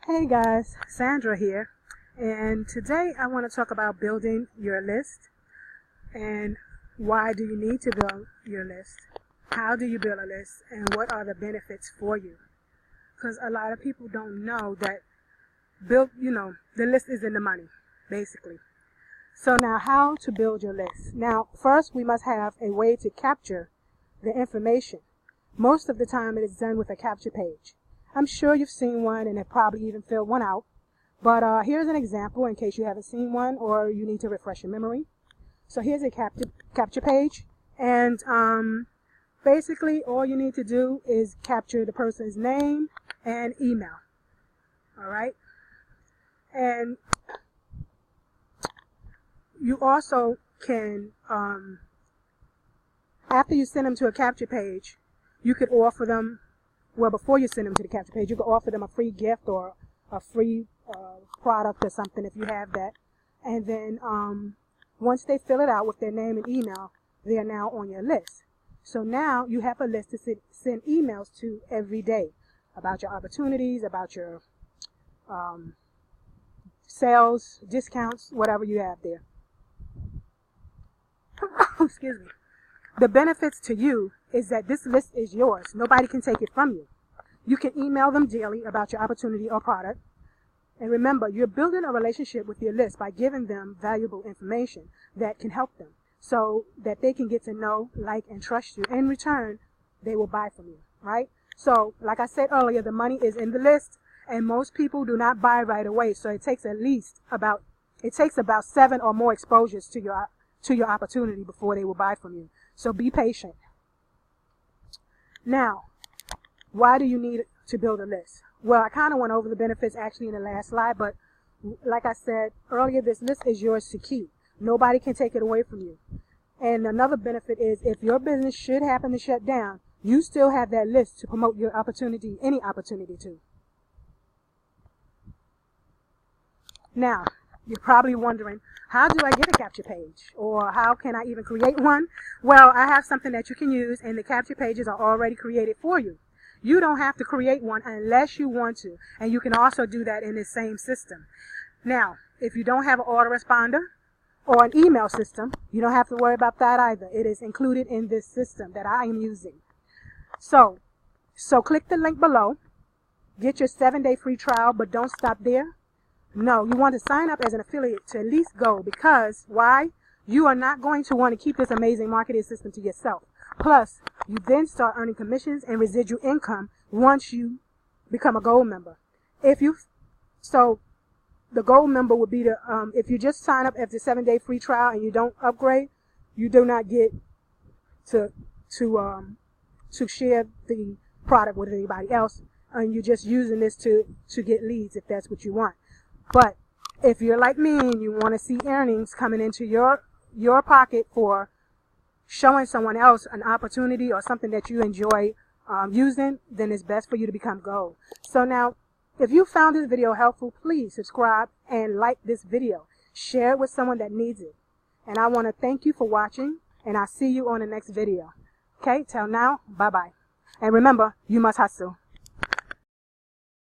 Hey guys, Sandra here, and today I want to talk about building your list and why do you need to build your list? How do you build a list and what are the benefits for you? Because a lot of people don't know that the list is in the money, basically. So now how to build your list? Now, first we must have a way to capture the information. Most of the time it is done with a capture page. I'm sure you've seen one and have probably even filled one out. But here's an example in case you haven't seen one or you need to refresh your memory. So here's a capture page. And basically all you need to do is capture the person's name and email. Alright? And you also can, after you send them to a capture page, you could offer them, well, before you send them to the capture page, you could offer them a free gift or a free product or something if you have that. And then once they fill it out with their name and email, they are now on your list. So now you have a list to send emails to every day about your opportunities, about your sales, discounts, whatever you have there. Excuse me. The benefits to you is that this list is yours. Nobody can take it from you. You can email them daily about your opportunity or product. And remember, you're building a relationship with your list by giving them valuable information that can help them so that they can get to know, like, and trust you. In return, they will buy from you, right? So, like I said earlier, the money is in the list, and most people do not buy right away. So it takes about 7 or more exposures to your opportunity before they will buy from you. So be patient. Now, why do you need to build a list? Well, I kind of went over the benefits actually in the last slide, but like I said earlier, this list is yours to keep. Nobody can take it away from you. And another benefit is if your business should happen to shut down, you still have that list to promote your opportunity, any opportunity to. Now, you're probably wondering, how do I get a capture page? Or how can I even create one? Well, I have something that you can use, and the capture pages are already created for you. You don't have to create one unless you want to, and you can also do that in this same system. Now, if you don't have an autoresponder or an email system, you don't have to worry about that either. It is included in this system that I am using. So click the link below. Get your 7-day free trial, but don't stop there. No, you want to sign up as an affiliate to at least go, because why? You are not going to want to keep this amazing marketing system to yourself. Plus, you then start earning commissions and residual income once you become a gold member. So the gold member would be if you just sign up after 7-day free trial and you don't upgrade, you do not get to share the product with anybody else, and you're just using this to get leads if that's what you want. But if you're like me and you want to see earnings coming into your pocket for showing someone else an opportunity or something that you enjoy using, then it's best for you to become gold. So now, if you found this video helpful, please subscribe and like this video. Share it with someone that needs it. And I want to thank you for watching, and I'll see you on the next video. Okay, till now, bye-bye. And remember, you must hustle.